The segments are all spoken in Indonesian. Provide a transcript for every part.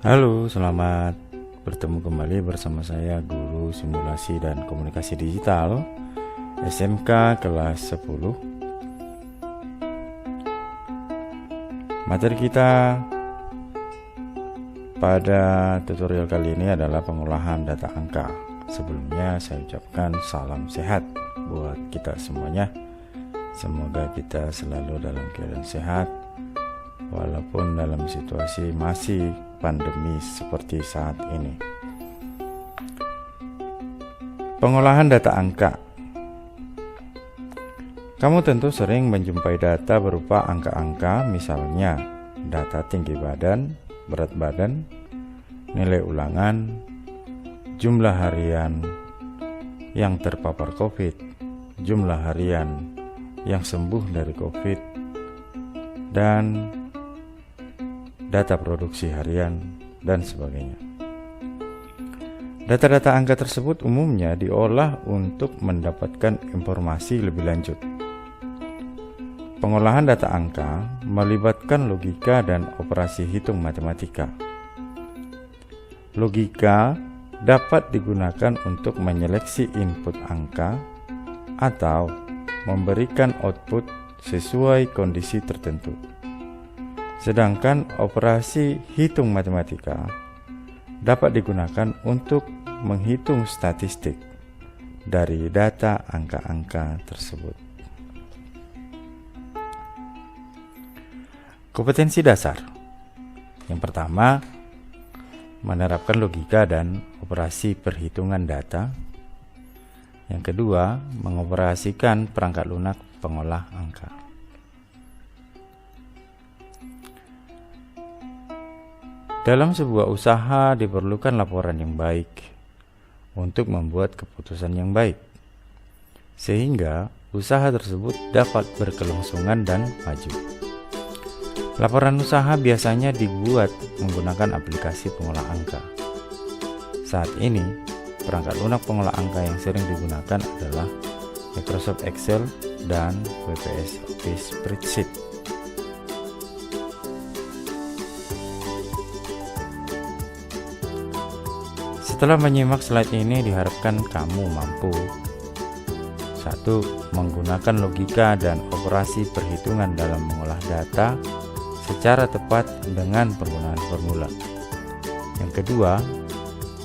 Halo, selamat bertemu kembali bersama saya Guru Simulasi dan Komunikasi Digital SMK kelas 10. Materi kita pada tutorial kali ini adalah pengolahan data angka. Sebelumnya saya ucapkan salam sehat buat kita semuanya. Semoga kita selalu dalam keadaan sehat walaupun dalam situasi masih pandemi seperti saat ini. Pengolahan data angka. Kamu tentu sering menjumpai data berupa angka-angka, misalnya data tinggi badan, berat badan, nilai ulangan, jumlah harian yang terpapar COVID, jumlah harian yang sembuh dari COVID, dan data produksi harian, dan sebagainya. Data-data angka tersebut umumnya diolah untuk mendapatkan informasi lebih lanjut. Pengolahan data angka melibatkan logika dan operasi hitung matematika. Logika dapat digunakan untuk menyeleksi input angka atau memberikan output sesuai kondisi tertentu. Sedangkan operasi hitung matematika dapat digunakan untuk menghitung statistik dari data angka-angka tersebut. Kompetensi dasar. Yang pertama, menerapkan logika dan operasi perhitungan data. Yang kedua, mengoperasikan perangkat lunak pengolah angka. Dalam sebuah usaha diperlukan laporan yang baik untuk membuat keputusan yang baik, sehingga usaha tersebut dapat berkelangsungan dan maju. Laporan usaha biasanya dibuat menggunakan aplikasi pengolah angka. Saat ini, perangkat lunak pengolah angka yang sering digunakan adalah Microsoft Excel dan WPS Office Spreadsheet. Setelah menyimak slide ini, diharapkan kamu mampu 1. Menggunakan logika dan operasi perhitungan dalam mengolah data secara tepat dengan penggunaan formula. Yang kedua,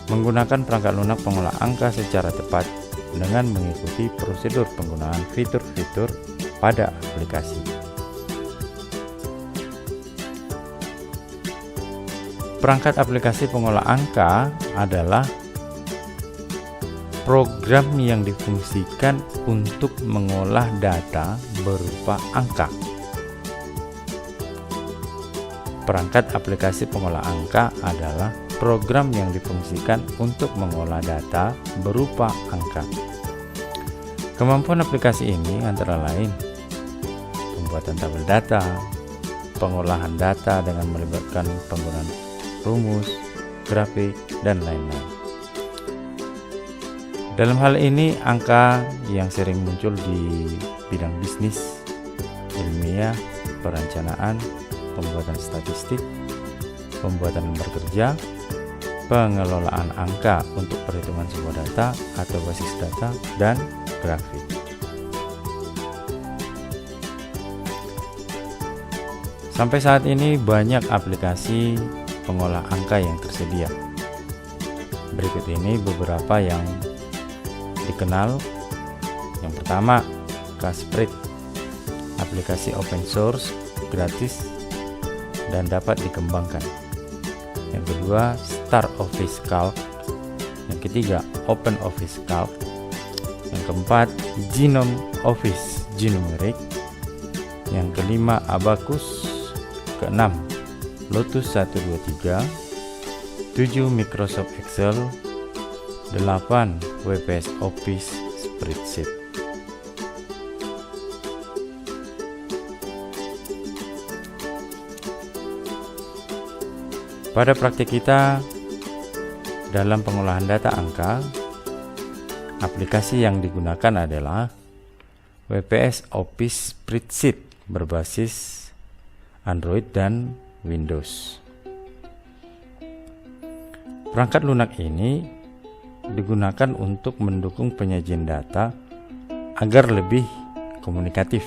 menggunakan perangkat lunak pengolah angka secara tepat dengan mengikuti prosedur penggunaan fitur-fitur pada aplikasi. Perangkat aplikasi pengolah angka adalah program yang difungsikan untuk mengolah data berupa angka. Perangkat aplikasi pengolah angka adalah program yang difungsikan untuk mengolah data berupa angka. Kemampuan aplikasi ini antara lain pembuatan tabel data, pengolahan data dengan melibatkan penggunaan rumus, grafik, dan lain-lain. Dalam hal ini, angka yang sering muncul di bidang bisnis, ilmiah, perencanaan, pembuatan statistik, pembuatan lembar kerja, pengelolaan angka untuk perhitungan sebuah data atau basis data, dan grafik. Sampai saat ini banyak aplikasi pengolah angka yang tersedia. Berikut ini beberapa yang dikenal. Yang pertama, Caspread, aplikasi open source, gratis, dan dapat dikembangkan. Yang kedua, Star Office Calc. Yang ketiga, Open Office Calc. Yang keempat, Genome Office Genumeric. Yang kelima, Abacus. Keenam, Lotus 123. 7, Microsoft Excel. 8, WPS Office Spreadsheet. Pada praktik kita dalam pengolahan data angka, aplikasi yang digunakan adalah WPS Office Spreadsheet berbasis Android dan Windows. Perangkat lunak ini digunakan untuk mendukung penyajian data agar lebih komunikatif.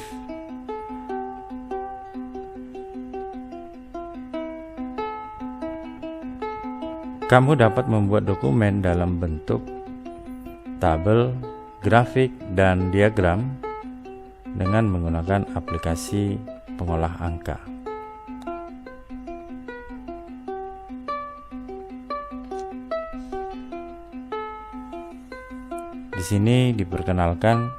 Kamu dapat membuat dokumen dalam bentuk tabel, grafik, dan diagram dengan menggunakan aplikasi pengolah angka. Di sini diperkenalkan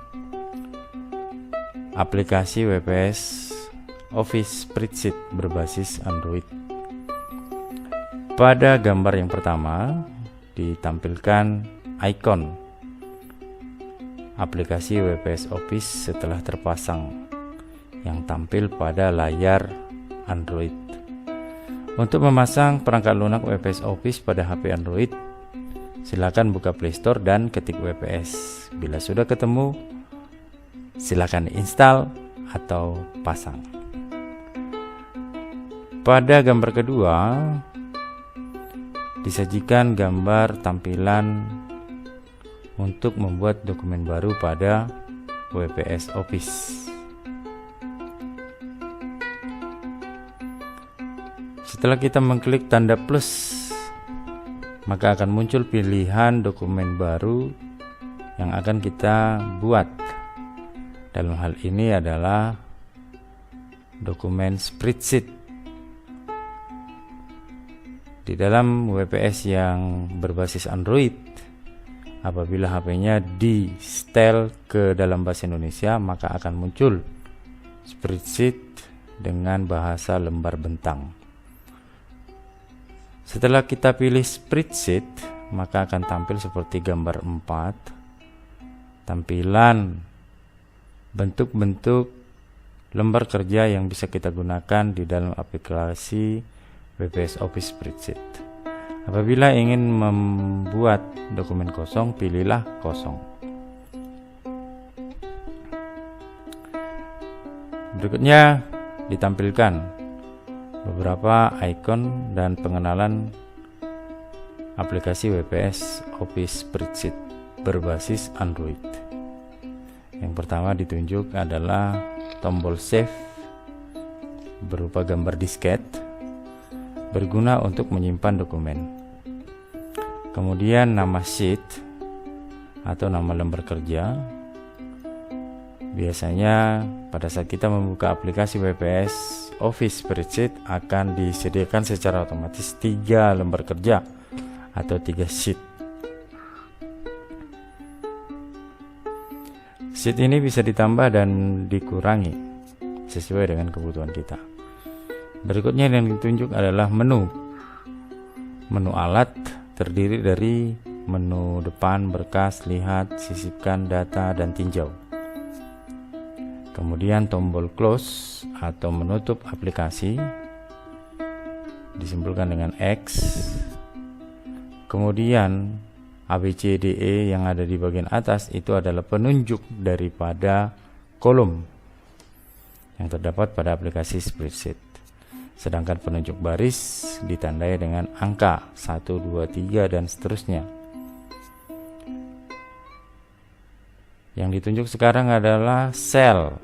aplikasi WPS Office Spreadsheet berbasis Android. Pada gambar yang pertama ditampilkan ikon aplikasi WPS Office setelah terpasang yang tampil pada layar Android. Untuk memasang perangkat lunak WPS Office pada HP Android, silakan buka Play Store dan ketik WPS. Bila sudah ketemu, silakan install atau pasang. Pada gambar kedua disajikan gambar tampilan untuk membuat dokumen baru pada WPS Office. Setelah kita mengklik tanda plus, maka akan muncul pilihan dokumen baru yang akan kita buat. Dalam hal ini adalah dokumen spreadsheet. Di dalam WPS yang berbasis Android, apabila HP-nya di setel ke dalam bahasa Indonesia, maka akan muncul spreadsheet dengan bahasa lembar bentang. Setelah kita pilih spreadsheet, maka akan tampil seperti gambar 4, tampilan bentuk-bentuk lembar kerja yang bisa kita gunakan di dalam aplikasi WPS Office Spreadsheet. Apabila ingin membuat dokumen kosong, pilihlah kosong. Berikutnya ditampilkan beberapa ikon dan pengenalan aplikasi WPS Office Spreadsheet berbasis Android. Yang pertama ditunjuk adalah tombol save berupa gambar disket, berguna untuk menyimpan dokumen. Kemudian nama sheet atau nama lembar kerja. Biasanya pada saat kita membuka aplikasi WPS Office Spreadsheet akan disediakan secara otomatis 3 lembar kerja atau 3 sheet. Sheet ini bisa ditambah dan dikurangi sesuai dengan kebutuhan kita. Berikutnya yang ditunjuk adalah menu. Menu alat terdiri dari menu depan, berkas, lihat, sisipkan, data, dan tinjau. Kemudian tombol close atau menutup aplikasi disimpulkan dengan X. Kemudian ABCDE yang ada di bagian atas itu adalah penunjuk daripada kolom yang terdapat pada aplikasi spreadsheet. Sedangkan penunjuk baris ditandai dengan angka 1, 2, 3 dan seterusnya. Yang ditunjuk sekarang adalah sel.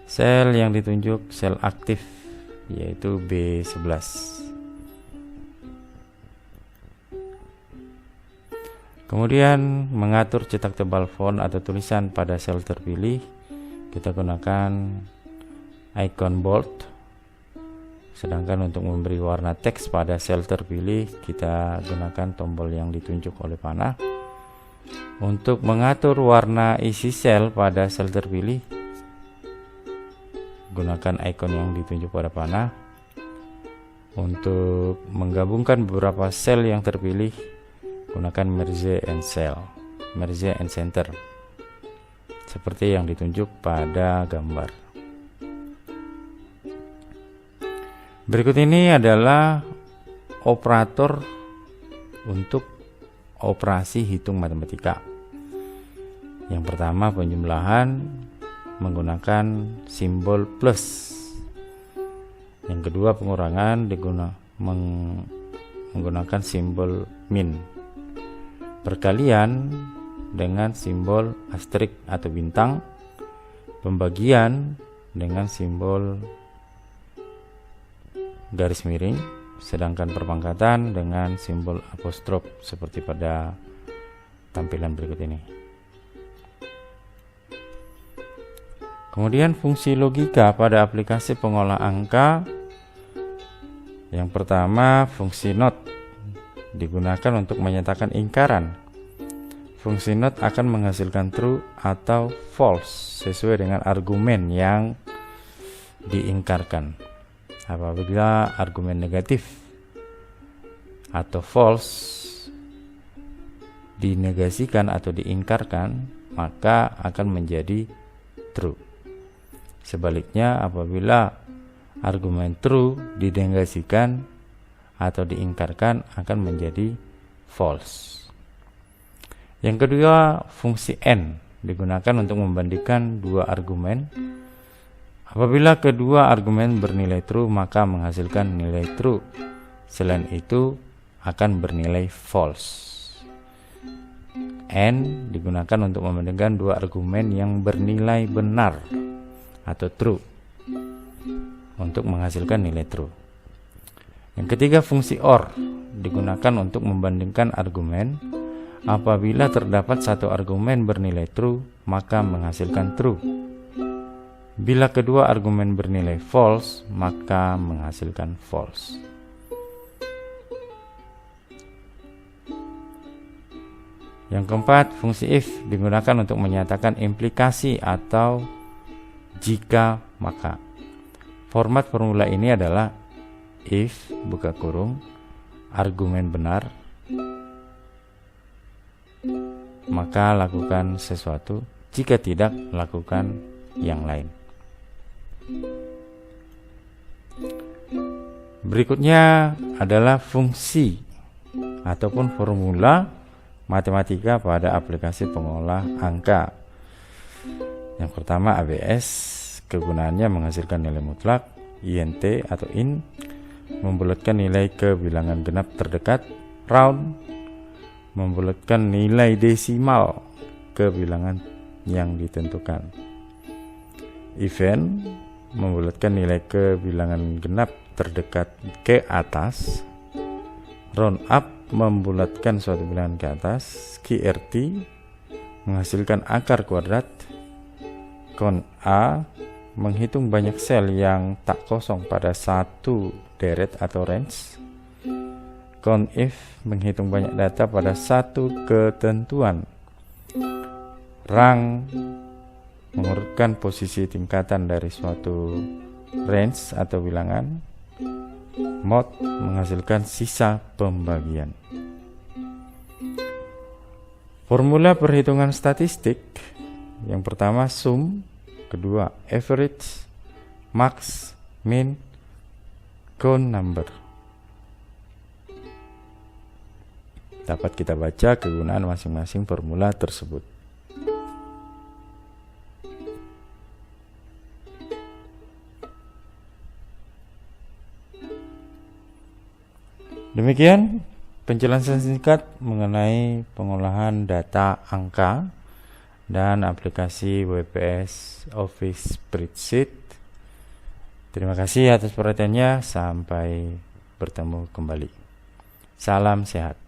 Sel yang ditunjuk sel aktif, yaitu B11. Kemudian mengatur cetak tebal font atau tulisan pada sel terpilih, kita gunakan icon bold. Sedangkan untuk memberi warna teks pada sel terpilih, kita gunakan tombol yang ditunjuk oleh panah. Untuk mengatur warna isi sel pada sel terpilih, gunakan icon yang ditunjuk pada panah. Untuk menggabungkan beberapa sel yang terpilih, gunakan merge and cell, merge and center, seperti yang ditunjuk pada gambar. Berikut ini adalah operator untuk operasi hitung matematika. Yang pertama, penjumlahan menggunakan simbol plus. Yang kedua, pengurangan menggunakan simbol min. Perkalian dengan simbol asterik atau bintang. Pembagian dengan simbol garis miring, sedangkan perpangkatan dengan simbol apostrof seperti pada tampilan berikut ini. Kemudian fungsi logika pada aplikasi pengolah angka. Yang pertama, fungsi not digunakan untuk menyatakan ingkaran. Fungsi not akan menghasilkan true atau false sesuai dengan argumen yang diingkarkan. Apabila argumen negatif atau false dinegasikan atau diingkarkan, maka akan menjadi true. Sebaliknya, apabila argumen true dinegasikan atau diingkarkan, akan menjadi false. Yang kedua, fungsi AND digunakan untuk membandingkan dua argumen. Apabila kedua argumen bernilai true, maka menghasilkan nilai true. Selain itu, akan bernilai false. AND digunakan untuk membandingkan dua argumen yang bernilai benar atau true untuk menghasilkan nilai true. Yang ketiga, fungsi OR digunakan untuk membandingkan argumen. Apabila terdapat satu argumen bernilai true, maka menghasilkan true. Bila kedua argumen bernilai false, maka menghasilkan false. Yang keempat, fungsi if digunakan untuk menyatakan implikasi atau jika maka. Format formula ini adalah if buka kurung argumen benar, maka lakukan sesuatu, jika tidak, lakukan yang lain. Berikutnya adalah fungsi ataupun formula matematika pada aplikasi pengolah angka. Yang pertama, ABS, kegunaannya menghasilkan nilai mutlak. INT atau in, membulatkan nilai ke bilangan genap terdekat. Round, membulatkan nilai desimal ke bilangan yang ditentukan. Event, membulatkan nilai ke bilangan genap terdekat ke atas. Round up, membulatkan suatu bilangan ke atas. QRT, menghasilkan akar kuadrat. Count A, menghitung banyak sel yang tak kosong pada satu deret atau range. Count if, menghitung banyak data pada satu ketentuan. Rang, mengurutkan posisi tingkatan dari suatu range atau bilangan. Mod, menghasilkan sisa pembagian. Formula perhitungan statistik. Yang pertama sum, kedua average, max, min, count number. Dapat kita baca kegunaan masing-masing formula tersebut. Demikian penjelasan singkat mengenai pengolahan data angka dan aplikasi WPS Office Spreadsheet. Terima kasih atas perhatiannya. Sampai bertemu kembali. Salam sehat.